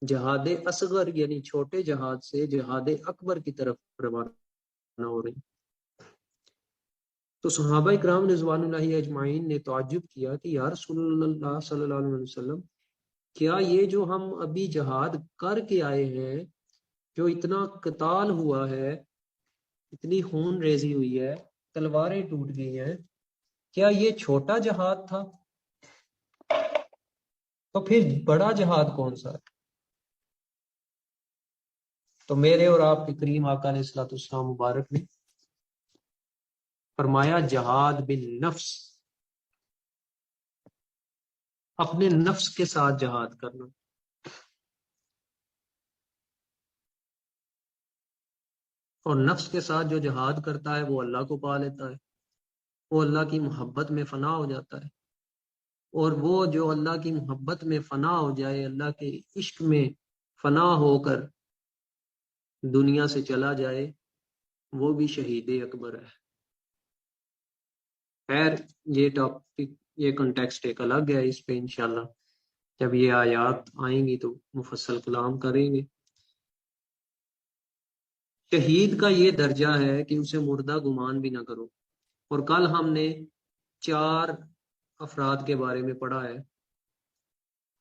جہاد اصغر یعنی چھوٹے جہاد سے جہاد اکبر کی طرف روانہ ہو رہے ہیں۔ تو صحابہ کرام رضوان اللہ اجمعین نے تعجب کیا کہ یا رسول اللہ صلی اللہ علیہ وسلم، کیا یہ جو ہم ابھی جہاد کر کے آئے ہیں، جو اتنا قتال ہوا ہے، اتنی خون ریزی ہوئی ہے، تلواریں ٹوٹ گئی ہیں، کیا یہ چھوٹا جہاد تھا؟ تو پھر بڑا جہاد کون سا ہے؟ تو میرے اور آپ کے کریم آقا علیہ الصلوۃ والسلام مبارک نے فرمایا جہاد بالنفس، اپنے نفس کے ساتھ جہاد کرنا، اور نفس کے ساتھ جو جہاد کرتا ہے وہ اللہ کو پا لیتا ہے، وہ اللہ کی محبت میں فنا ہو جاتا ہے، اور وہ جو اللہ کی محبت میں فنا ہو جائے، اللہ کے عشق میں فنا ہو کر دنیا سے چلا جائے، وہ بھی شہید اکبر ہے۔ خیر، یہ ٹاپک، یہ کنٹیکسٹ ایک الگ ہے، اس پہ انشاءاللہ جب یہ آیات آئیں گی تو مفصل کلام کریں گے۔ شہید کا یہ درجہ ہے کہ اسے مردہ گمان بھی نہ کرو، اور کل ہم نے 4 افراد کے بارے میں پڑھا ہے،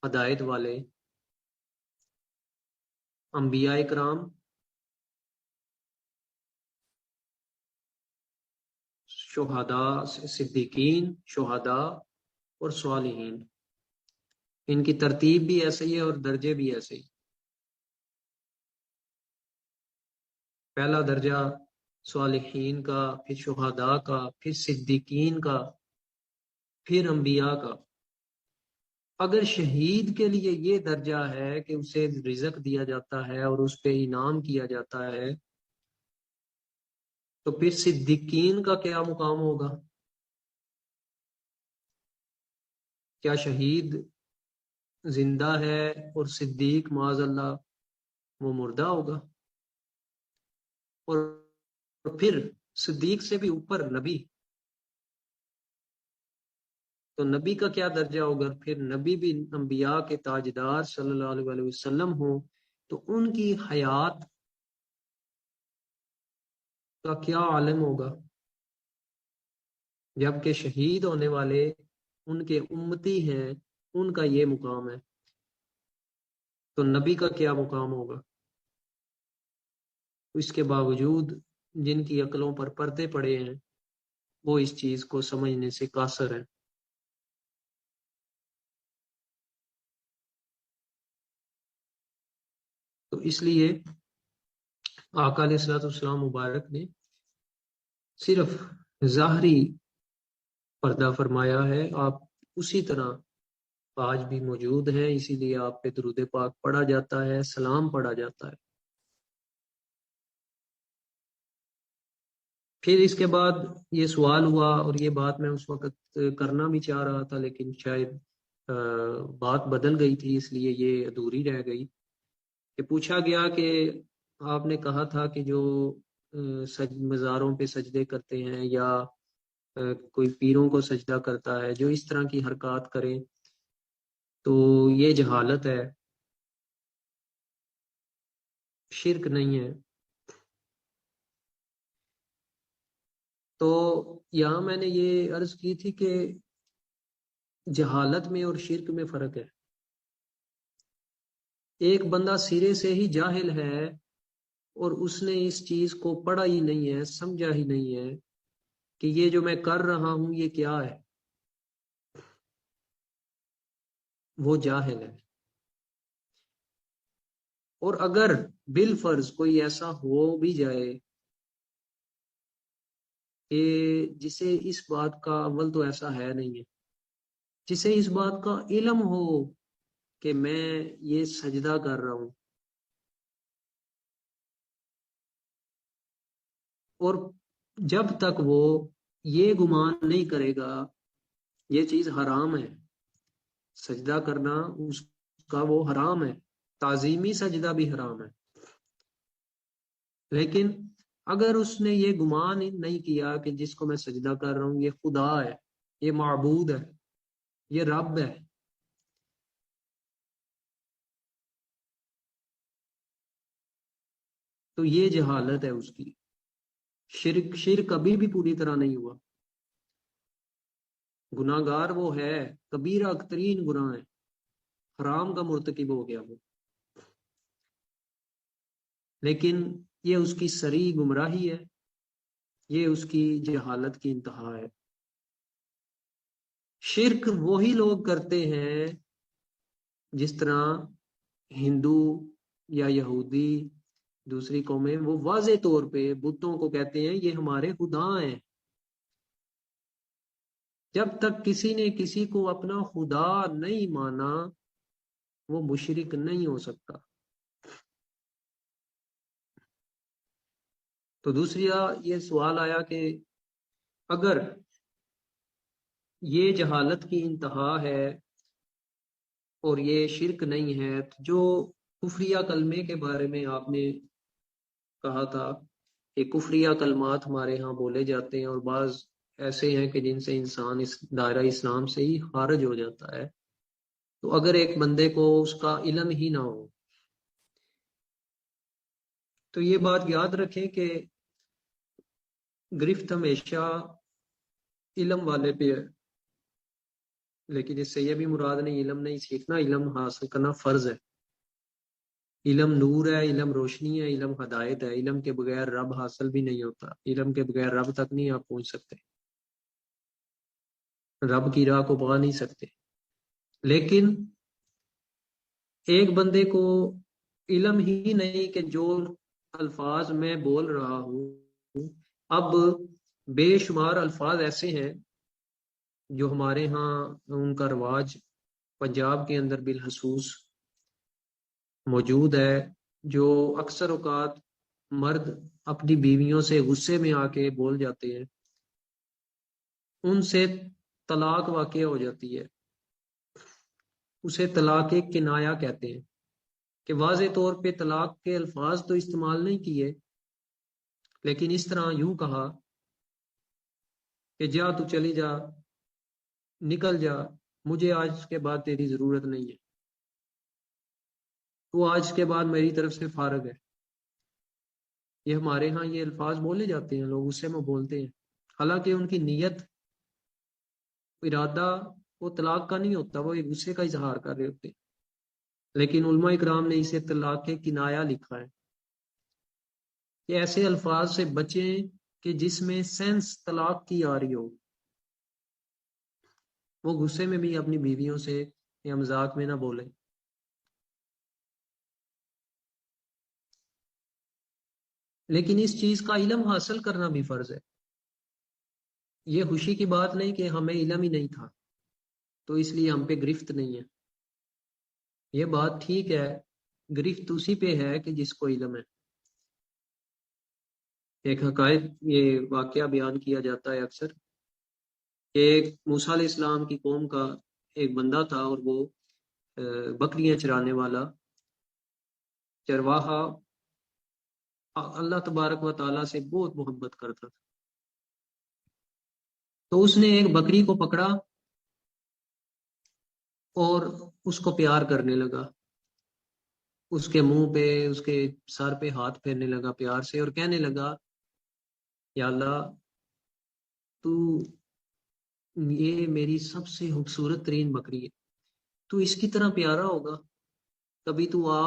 ہدایت والے، انبیاء کرام، شہداء، صدیقین، شہداء اور صالحین، ان کی ترتیب بھی ایسے ہی ہے اور درجے بھی ایسے ہی۔ پہلا درجہ صالحین کا، پھر شہداء کا، پھر صدیقین کا، پھر انبیاء کا۔ اگر شہید کے لیے یہ درجہ ہے کہ اسے رزق دیا جاتا ہے اور اس پہ انعام کیا جاتا ہے، تو پھر صدیقین کا کیا مقام ہوگا؟ کیا شہید زندہ ہے اور صدیق معاذ اللہ وہ مردہ ہوگا؟ اور پھر صدیق سے بھی اوپر نبی، تو نبی کا کیا درجہ ہوگا؟ پھر نبی بھی انبیاء کے تاجدار صلی اللہ علیہ وسلم ہوں تو ان کی حیات کا کیا عالم ہوگا؟ جبکہ شہید ہونے والے ان کے امتی ہیں، ان کا یہ مقام ہے، تو نبی کا کیا مقام ہوگا؟ اس کے باوجود جن کی عقلوں پر پردے پڑے ہیں وہ اس چیز کو سمجھنے سے قاصر ہیں۔ تو اس لیے آقا علیہ الصلوۃ والسلام مبارک نے صرف ظاہری پردہ فرمایا ہے، آپ اسی طرح آج بھی موجود ہیں، اسی لیے آپ پہ درود پاک پڑھا جاتا ہے، سلام پڑھا جاتا ہے۔ پھر اس کے بعد یہ سوال ہوا، اور یہ بات میں اس وقت کرنا بھی چاہ رہا تھا لیکن شاید بات بدل گئی تھی، اس لیے یہ ادھوری رہ گئی، کہ پوچھا گیا کہ آپ نے کہا تھا کہ جو مزاروں پہ سجدے کرتے ہیں یا کوئی پیروں کو سجدہ کرتا ہے، جو اس طرح کی حرکات کرے تو یہ جہالت ہے، شرک نہیں ہے۔ تو یہاں میں نے یہ عرض کی تھی کہ جہالت میں اور شرک میں فرق ہے۔ ایک بندہ سرے سے ہی جاہل ہے اور اس نے اس چیز کو پڑھا ہی نہیں ہے، سمجھا ہی نہیں ہے کہ یہ جو میں کر رہا ہوں یہ کیا ہے، وہ جاہل ہے۔ اور اگر بالفرض کوئی ایسا ہو بھی جائے کہ جسے اس بات کا، اول تو ایسا ہے نہیں ہے، جسے اس بات کا علم ہو کہ میں یہ سجدہ کر رہا ہوں، اور جب تک وہ یہ گمان نہیں کرے گا یہ چیز حرام ہے، سجدہ کرنا اس کا وہ حرام ہے، تعظیمی سجدہ بھی حرام ہے، لیکن اگر اس نے یہ گمان نہیں کیا کہ جس کو میں سجدہ کر رہا ہوں یہ خدا ہے، یہ معبود ہے، یہ رب ہے، تو یہ جہالت ہے اس کی۔ شرک کبھی بھی پوری طرح نہیں ہوا، گناہ گار وہ ہے، کبیرہ ترین گناہ ہے، حرام کا مرتکب ہو گیا وہ، لیکن یہ اس کی سری گمراہی ہے، یہ اس کی جہالت کی انتہا ہے۔ شرک وہی لوگ کرتے ہیں جس طرح ہندو یا یہودی دوسری قومیں، وہ واضح طور پہ بتوں کو کہتے ہیں یہ ہمارے خدا ہیں۔ جب تک کسی نے کسی کو اپنا خدا نہیں مانا وہ مشرک نہیں ہو سکتا۔ تو دوسری یہ سوال آیا کہ اگر یہ جہالت کی انتہا ہے اور یہ شرک نہیں ہے، تو جو کفریہ کلمے کے بارے میں آپ نے کہا تھا کہ کفریہ کلمات ہمارے ہاں بولے جاتے ہیں اور بعض ایسے ہیں کہ جن سے انسان اس دائرہ اسلام سے ہی خارج ہو جاتا ہے، تو اگر ایک بندے کو اس کا علم ہی نہ ہو تو یہ بات یاد رکھیں کہ گرفت ہمیشہ علم والے پہ ہے، لیکن اس سے یہ بھی مراد نہیں علم نہیں سیکھنا، علم حاصل کرنا فرض ہے۔ علم نور ہے، علم روشنی ہے، علم ہدایت ہے، علم کے بغیر رب حاصل بھی نہیں ہوتا، علم کے بغیر رب تک نہیں آپ پہنچ سکتے، رب کی راہ کو پا نہیں سکتے۔ لیکن ایک بندے کو علم ہی نہیں کہ جو الفاظ میں بول رہا ہوں، اب بے شمار الفاظ ایسے ہیں جو ہمارے ہاں ان کا رواج پنجاب کے اندر بالخصوص موجود ہے، جو اکثر اوقات مرد اپنی بیویوں سے غصے میں آ کے بول جاتے ہیں، ان سے طلاق واقع ہو جاتی ہے، اسے طلاق کنایا کہتے ہیں، کہ واضح طور پہ طلاق کے الفاظ تو استعمال نہیں کیے لیکن اس طرح یوں کہا کہ جا تو چلی جا، نکل جا، مجھے آج کے بعد تیری ضرورت نہیں ہے، تو آج کے بعد میری طرف سے فارغ ہے۔ یہ ہمارے ہاں یہ الفاظ بولے جاتے ہیں، لوگ غصے میں بولتے ہیں، حالانکہ ان کی نیت، ارادہ وہ طلاق کا نہیں ہوتا، وہ ایک غصے کا اظہار کر رہے ہوتے ہیں۔ لیکن علماء اکرام نے اسے طلاق کنایا لکھا ہے کہ ایسے الفاظ سے بچیں کہ جس میں سینس طلاق کی آ رہی ہو۔ وہ غصے میں بھی اپنی بیویوں سے یا مذاق میں نہ بولیں۔ لیکن اس چیز کا علم حاصل کرنا بھی فرض ہے۔ یہ خوشی کی بات نہیں کہ ہمیں علم ہی نہیں تھا تو اس لیے ہم پہ گرفت نہیں ہے۔ یہ بات ٹھیک ہے، گرفت اسی پہ ہے کہ جس کو علم ہے۔ ایک حقائق یہ واقعہ بیان کیا جاتا ہے اکثر کہ ایک موسیٰ علیہ السلام کی قوم کا ایک بندہ تھا، اور وہ بکریاں چرانے والا چرواہا اللہ تبارک و تعالیٰ سے بہت محبت کرتا تھا۔ تو اس نے ایک بکری کو پکڑا اور اس کو پیار کرنے لگا، اس کے منہ پہ، اس کے سر پہ ہاتھ پھیرنے لگا پیار سے، اور کہنے لگا یا اللہ، تو یہ میری سب سے خوبصورت ترین بکری ہے، تو اس کی طرح پیارا ہوگا، کبھی تو آ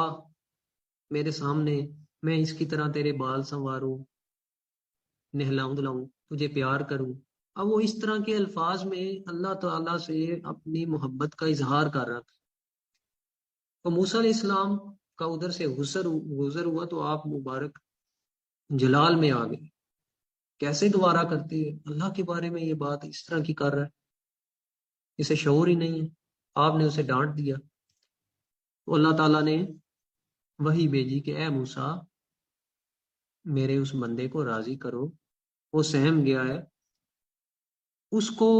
میرے سامنے، میں اس کی طرح تیرے بال سنواروں، نہلاؤں دلاؤں، تجھے پیار کروں۔ اب وہ اس طرح کے الفاظ میں اللہ تعالیٰ سے اپنی محبت کا اظہار کر رہا تھا۔ تو موسیٰ علیہ السلام کا ادھر سے گزر ہوا تو آپ مبارک جلال میں آ گئے، کیسے گوارا کرتے ہیں اللہ کے بارے میں یہ بات اس طرح کی کر رہا ہے، اسے شعور ہی نہیں ہے۔ آپ نے اسے ڈانٹ دیا تو اللہ تعالیٰ نے وحی بھیجی کہ اے موسیٰ، میرے اس بندے کو راضی کرو، وہ سہم گیا ہے، اس کو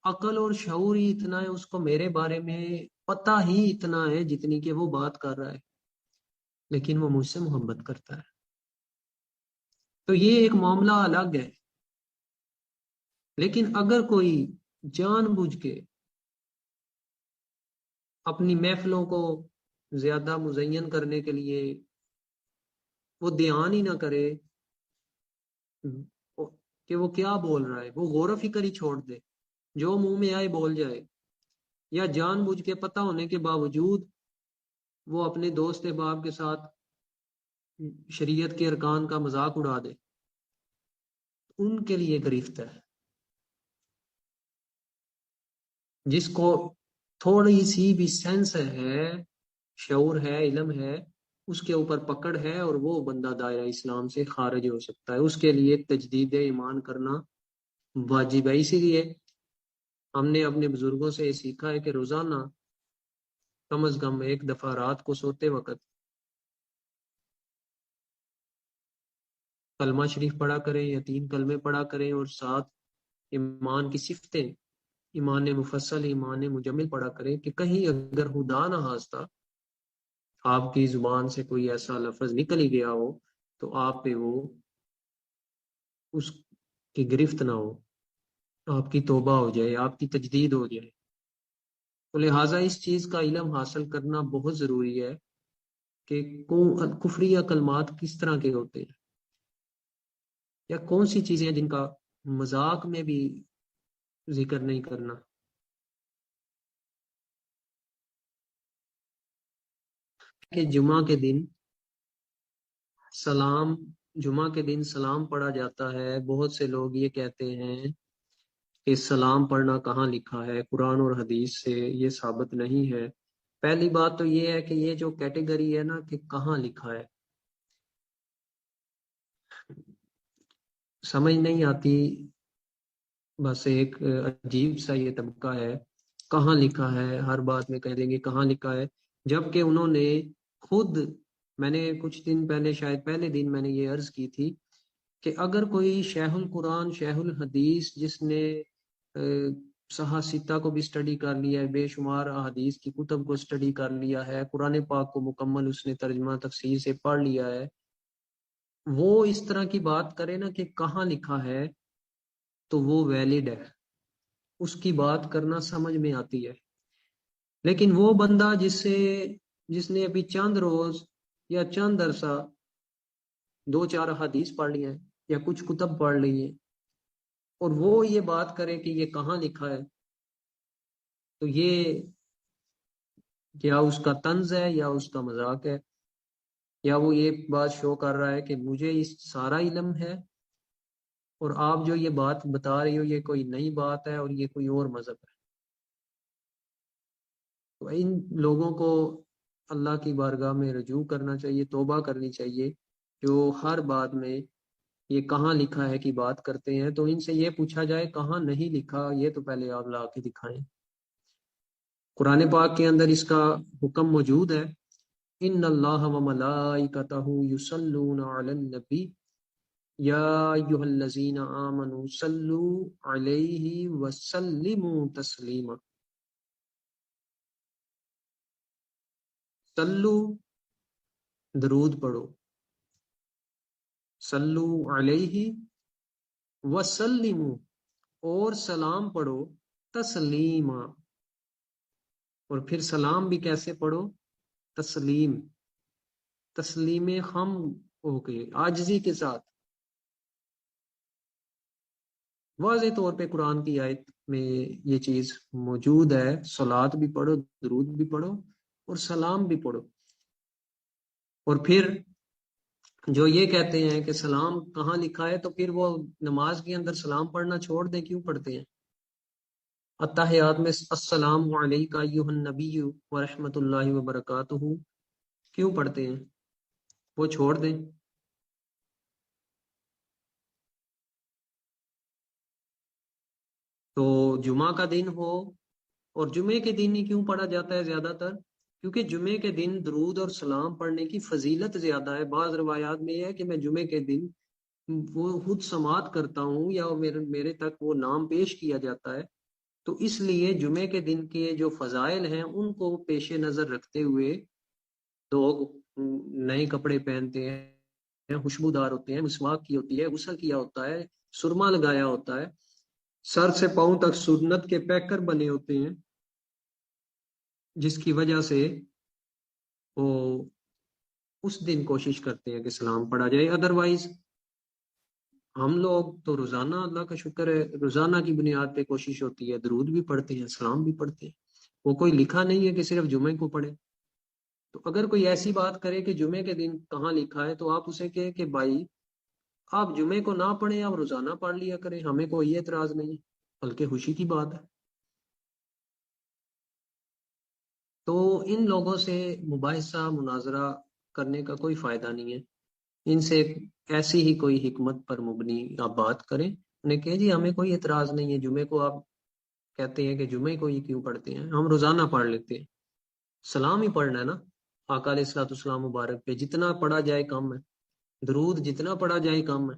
عقل اور شعور ہی اتنا ہے، اس کو میرے بارے میں پتہ ہی اتنا ہے جتنی کہ وہ بات کر رہا ہے، لیکن وہ مجھ سے محبت کرتا ہے۔ تو یہ ایک معاملہ الگ ہے۔ لیکن اگر کوئی جان بوجھ کے اپنی محفلوں کو زیادہ مزین کرنے کے لیے وہ دھیان ہی نہ کرے کہ وہ کیا بول رہا ہے، وہ غور و فکر ہی چھوڑ دے، جو منہ میں آئے بول جائے، یا جان بوجھ کے پتہ ہونے کے باوجود وہ اپنے دوست احباب کے ساتھ شریعت کے ارکان کا مذاق اڑا دے، ان کے لیے گرفت ہے۔ جس کو تھوڑی سی بھی سینس ہے، شعور ہے، علم ہے، اس کے اوپر پکڑ ہے، اور وہ بندہ دائرہ اسلام سے خارج ہو سکتا ہے۔ اس کے لیے تجدید ایمان کرنا واجب ہے۔ اسی لیے ہم نے اپنے بزرگوں سے یہ سیکھا ہے کہ روزانہ کم از کم ایک دفعہ رات کو سوتے وقت کلمہ شریف پڑھا کریں یا 3 کلمے پڑھا کریں، اور ساتھ ایمان کی صفتیں، ایمان مفصل، ایمان مجمل پڑھا کریں، کہ کہیں اگر خدا نہ خواستہ آپ کی زبان سے کوئی ایسا لفظ نکل ہی گیا ہو تو آپ پہ وہ اس کی گرفت نہ ہو، آپ کی توبہ ہو جائے، آپ کی تجدید ہو جائے۔ تو لہٰذا اس چیز کا علم حاصل کرنا بہت ضروری ہے کہ کفری یا کلمات کس طرح کے ہوتے ہیں، یا کون سی چیزیں ہیں جن کا مذاق میں بھی ذکر نہیں کرنا۔ کہ جمعہ کے دن سلام پڑھا جاتا ہے، بہت سے لوگ یہ کہتے ہیں کہ سلام پڑھنا کہاں لکھا ہے، قرآن اور حدیث سے یہ ثابت نہیں ہے۔ پہلی بات تو یہ ہے کہ یہ جو کیٹیگری ہے نا کہ کہاں لکھا ہے، سمجھ نہیں آتی، بس ایک عجیب سا یہ طبقہ ہے، کہاں لکھا ہے، ہر بات میں کہہ دیں گے کہاں لکھا ہے، جبکہ انہوں نے خود، میں نے کچھ دن پہلے، شاید پہلے دن میں نے یہ عرض کی تھی کہ اگر کوئی شیخ القرآن، شیخ الحدیث، جس نے صحاح ستہ کو بھی سٹڈی کر لیا ہے، بے شمار احادیث کی کتب کو سٹڈی کر لیا ہے، قرآن پاک کو مکمل اس نے ترجمہ تفسیر سے پڑھ لیا ہے، وہ اس طرح کی بات کرے نا کہ کہاں لکھا ہے تو وہ ویلڈ ہے، اس کی بات کرنا سمجھ میں آتی ہے۔ لیکن وہ بندہ جس نے ابھی چند روز یا چند عرصہ 2-4 حدیث پڑھ لی ہیں یا کچھ کتب پڑھ لی ہیں، اور وہ یہ بات کرے کہ یہ کہاں لکھا ہے، تو یہ یا اس کا طنز ہے یا اس کا مذاق ہے، یا وہ یہ بات شو کر رہا ہے کہ مجھے اس سارا علم ہے اور آپ جو یہ بات بتا رہی ہو یہ کوئی نئی بات ہے اور یہ کوئی اور مذہب ہے۔ تو ان لوگوں کو اللہ کی بارگاہ میں رجوع کرنا چاہیے، توبہ کرنی چاہیے، جو ہر بات میں یہ کہاں لکھا ہے کی بات کرتے ہیں۔ تو ان سے یہ پوچھا جائے کہاں نہیں لکھا، یہ تو پہلے آپ لا کے دکھائیں۔ قرآن پاک کے اندر اس کا حکم موجود ہے، ان اللہ و ملائکتہ یصلون علی النبی یا ایھا الذین آمنوا صلوا علیہ وسلموا تسلیما۔ صلو درود پڑھو، صلو علیہ وسلموا اور سلام پڑھو، تسلیما، اور پھر سلام بھی کیسے پڑھو؟ تسلیم، تسلیم خم ہو کے، عاجزی کے ساتھ۔ واضح طور پہ قرآن کی آیت میں یہ چیز موجود ہے، صلات بھی پڑھو، درود بھی پڑھو اور سلام بھی پڑھو۔ اور پھر جو یہ کہتے ہیں کہ سلام کہاں لکھا ہے، تو پھر وہ نماز کے اندر سلام پڑھنا چھوڑ دیں، کیوں پڑھتے ہیں؟ اتحیات میں السلام علیکہ ایھا النبی ورحمۃ اللہ وبرکاتہ کیوں پڑھتے ہیں؟ وہ چھوڑ دیں۔ تو جمعہ کا دن ہو، اور جمعے کے دن ہی کیوں پڑھا جاتا ہے زیادہ تر؟ کیونکہ جمعے کے دن درود اور سلام پڑھنے کی فضیلت زیادہ ہے۔ بعض روایات میں یہ ہے کہ میں جمعے کے دن وہ خود سماعت کرتا ہوں یا میرے تک وہ نام پیش کیا جاتا ہے، تو اس لیے جمعے کے دن کے جو فضائل ہیں ان کو پیش نظر رکھتے ہوئے لوگ نئے کپڑے پہنتے ہیں، خوشبودار ہوتے ہیں، مسواک کی ہوتی ہے، غسل کیا ہوتا ہے، سرما لگایا ہوتا ہے، سر سے پاؤں تک سنت کے پیکر بنے ہوتے ہیں، جس کی وجہ سے وہ اس دن کوشش کرتے ہیں کہ سلام پڑھا جائے۔ ادروائز ہم لوگ تو روزانہ، اللہ کا شکر ہے، روزانہ کی بنیاد پہ کوشش ہوتی ہے، درود بھی پڑھتے ہیں، سلام بھی پڑھتے ہیں۔ وہ کوئی لکھا نہیں ہے کہ صرف جمعے کو پڑھے۔ تو اگر کوئی ایسی بات کرے کہ جمعے کے دن کہاں لکھا ہے، تو آپ اسے کہیں کہ بھائی آپ جمعے کو نہ پڑھیں، آپ روزانہ پڑھ لیا کریں، ہمیں کوئی اعتراض نہیں، بلکہ خوشی کی بات ہے۔ تو ان لوگوں سے مباحثہ مناظرہ کرنے کا کوئی فائدہ نہیں ہے۔ ان سے ایسی ہی کوئی حکمت پر مبنی آپ بات کریں، انہیں کہیں جی ہمیں کوئی اعتراض نہیں ہے، جمعے کو آپ کہتے ہیں کہ جمعے کو ہی کیوں پڑھتے ہیں، ہم روزانہ پڑھ لیتے ہیں، سلام ہی پڑھنا ہے نا آقا علیہ الصلوۃ والسلام مبارک پہ، جتنا پڑھا جائے کم ہے، درود جتنا پڑھا جائے کم ہے۔